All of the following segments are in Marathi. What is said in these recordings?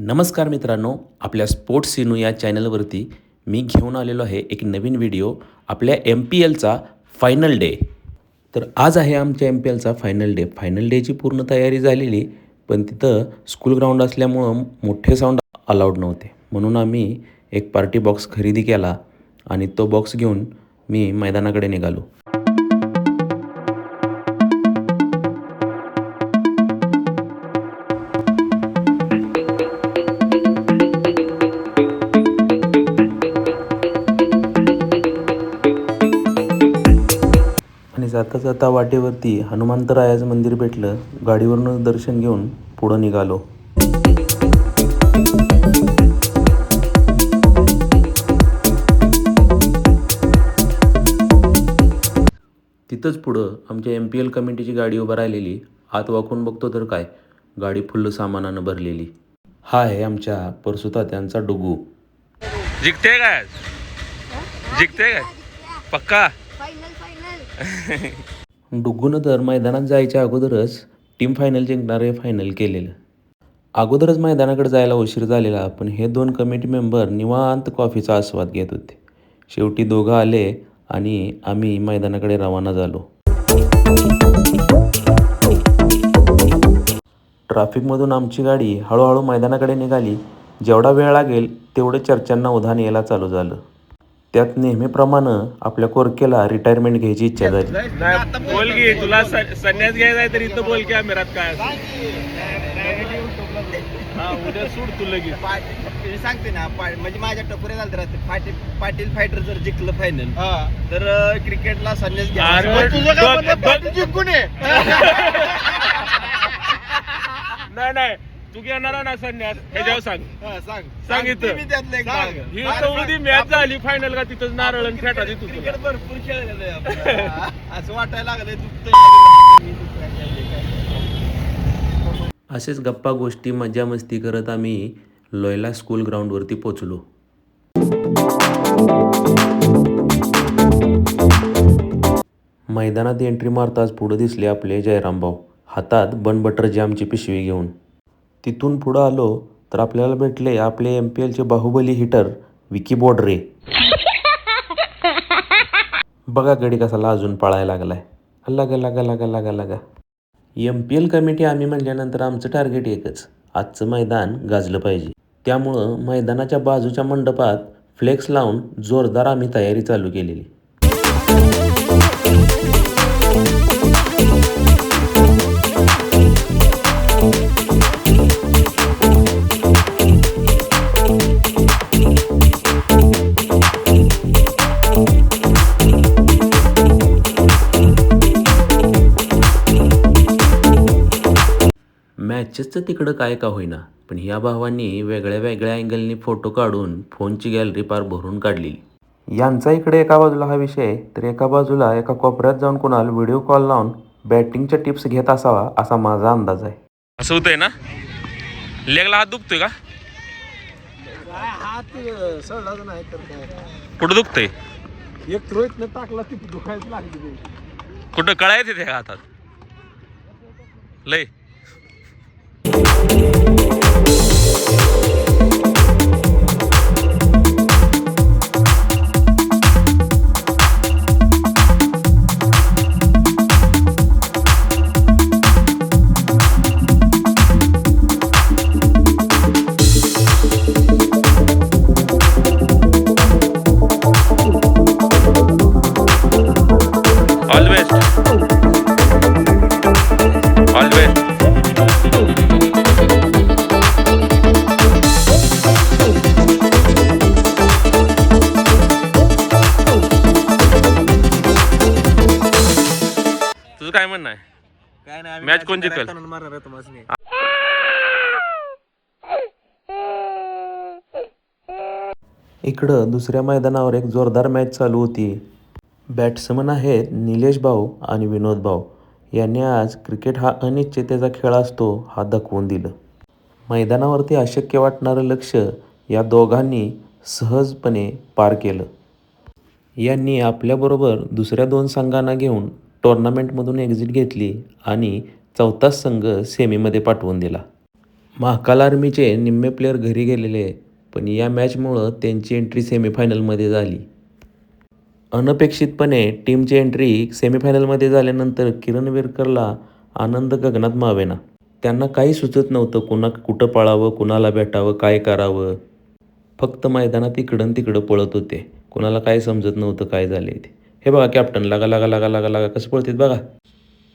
नमस्कार मित्रांनो, आपल्या स्पोर्ट्स सिनू या चॅनलवरती मी घेऊन आलेलो आहे एक नवीन व्हिडिओ आपल्या MPLचा फायनल डे. तर आज आहे आमच्या MPLचा फायनल डे. फायनल डेची पूर्ण तयारी झालेली, पण तिथं स्कूल ग्राउंड असल्यामुळं मोठे साऊंड अलाउड नव्हते. म्हणून आम्ही एक पार्टी बॉक्स खरेदी केला आणि तो बॉक्स घेऊन मी मैदानाकडे निघालो. आणि जाता जाता वाटेवरती हनुमंतरायाचं मंदिर भेटलं. गाडीवरून दर्शन घेऊन पुढं निघालो. तिथंच पुढं आमच्या MPL कमिटीची गाडी उभं राहिलेली. आत वाकून बघतो तर काय, गाडी फुल्ल सामानानं भरलेली. हा आहे आमच्या परसुतात्यांचा डुगू. जिंकते काय? जिंकते काय? पक्का? डुग्गूनं तर मैदानात जायच्या अगोदरच टीम फायनल जिंकणारे फायनल केलेलं. अगोदरच मैदानाकडे जायला उशीर झालेला, पण हे दोन कमिटी मेंबर निवांत कॉफीचा आस्वाद घेत होते. शेवटी दोघं आले आणि आम्ही मैदानाकडे रवाना झालो. ट्रॅफिकमधून आमची गाडी हळूहळू मैदानाकडे निघाली. जेवढा वेळ लागेल तेवढं चर्चांना उधाण यायला चालू झालं. त्यात नेहमीप्रमाणे आपल्या कोरकेला रिटायरमेंट घ्यायची इच्छा झाली. बोल की, तुला संन्यास घ्यायचा आहे तर इथं बोल की आमिरात काय उद्या सूड तू लगेच सांगते ना. म्हणजे माझ्या टपोरे झालं राहते. पाटील फायटर जर जिंकलं फायनल तर क्रिकेटला संन्यास घ्या. जिंकून नाही तू घेणार ना संन्यास हे जेव्हा सांग इथं मी त्यातलं एक भाग. ही तर उद्या मॅच झाली फायनल का तिथं नारळ आणि खेटा देतो क्रिकेट भरपूर खेळलेलं आहे आपण. असं वाटायला लागलंय असेच गप्पा गोष्टी मजा मस्ती करत आम्ही लोयला स्कूल ग्राउंडवरती पोचलो. मैदानात एंट्री मारताच पुढं दिसले आपले जयरामभाऊ, हातात बन बटर जॅमची पिशवी घेऊन. तिथून पुढं आलो तर आपल्याला भेटले आपले MPLचे बाहुबली हिटर विकी बोडरे. बघा गडी कसा लाजून पळायला लागलाय. लगा. MPL कमिटी आम्ही म्हटल्यानंतर आमचं टार्गेट एकच, आजचं मैदान गाजलं पाहिजे. त्यामुळं मैदानाच्या बाजूच्या मंडपात फ्लेक्स लावून जोरदार आम्ही तयारी चालू केलेली. मॅचेसचं तिकडं काय का होईना, पण ह्या भावांनी वेगळ्या अँगलनी फोटो काढून फोनची गॅलरी पार भरून काढलेली. यांचा इकडे एका बाजूला हा विषय, तर एका बाजूला एका कोपऱ्यात जाऊन कोणाला व्हिडिओ कॉल लावून बॅटिंगच्या टिप्स घेत असावा असा माझा अंदाज आहे. असं होतंय ना. लेगला हात दुखतोय का? हात सळला नाही तर काय. कुठं दुखतंय? एक रोहितनं टाकला ती दुखायला लागली. कुठं कळायचं ते हातात लय. All best. तुझं काय म्हणणं आहे? काय नाही, मॅच कोण जिंकल? मारणार आहे तुम्हाला. इकडं दुसऱ्या मैदानावर एक जोरदार मॅच चालू होती. बॅट्समन आहेत निलेश भाऊ आणि विनोद भाऊ. यांनी आज क्रिकेट हा अनिश्चिततेचा खेळ असतो हा दाखवून दिलं. मैदानावरती अशक्य वाटणारं लक्ष या दोघांनी सहजपणे पार केलं. यांनी आपल्याबरोबर दुसऱ्या दोन संघांना घेऊन टुर्नामेंटमधून एक्झिट घेतली आणि चौथाच संघ सेमीमध्ये पाठवून दिला. महाकाल आर्मीचे निम्मे प्लेयर घरी गेलेले, पण या मॅचमुळं त्यांची एंट्री सेमीफायनलमध्ये झाली. अनपेक्षितपणे टीमची एंट्री सेमीफायनलमध्ये झाल्यानंतर किरण विरकरला आनंद गगनात मावेना. त्यांना काही सुचत नव्हतं कुठं पळावं, कुणाला भेटावं, काय करावं. फक्त मैदानात इकडं तिकडं पळत होते. कुणाला काय समजत नव्हतं काय झाले ते. हे बघा कॅप्टन लागा लागा लागा लागा लागा कसं पळतात बघा.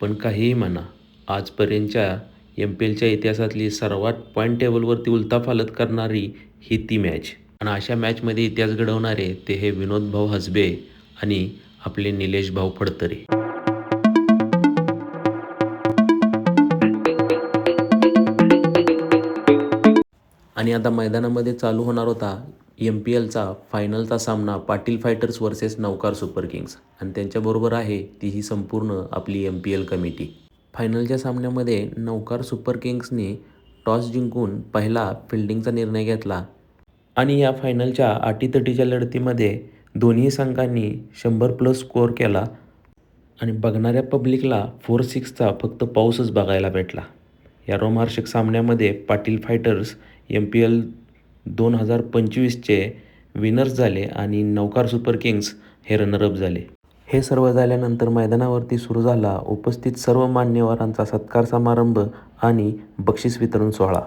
पण काहीही म्हणा, आजपर्यंतच्या MPLच्या इतिहासातली सर्वात पॉईंट टेबलवरती उलथापालथ करणारी ही ती मॅच. आणि अशा मॅचमध्ये इतिहास घडवणारे ते हे विनोद भाऊ हसबे आणि आपले निलेश भाऊ फडतरे. आणि आता मैदानामध्ये चालू होणार होता MPLचा फायनलचा सामना Patil fighters versus Navkar super kings. आणि त्यांच्याबरोबर आहे ती ही संपूर्ण आपली MPL कमिटी. फायनलच्या सामन्यामध्ये नवकार सुपर किंग्सने टॉस जिंकून पहिला फिल्डिंगचा निर्णय घेतला. आणि या फायनलच्या अटीतटीच्या लढतीमध्ये दोन्ही संघांनी 100+ स्कोअर केला. आणि बघणाऱ्या पब्लिकला 4-6चा फक्त पाऊसच बघायला भेटला. या रोमहर्षक सामन्यामध्ये पाटील फायटर्स MPL 2025चे विनर्स झाले आणि नवकार सुपर किंग्स हे रनरअप झाले. हे सर्व झाल्यानंतर मैदानावरती सुरू झाला उपस्थित सर्व मान्यवरांचा सत्कार समारंभ आणि बक्षीस वितरण सोहळा.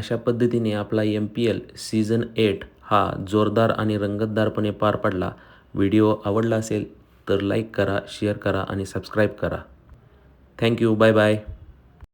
अशा पद्धतीने आपला MPL सीझन 8 हा जोरदार आणि रंगतदारपणे पार पडला. व्हिडिओ आवडला असेल तर लाईक करा, शेअर करा आणि सबस्क्राईब करा. थँक्यू. Bye bye.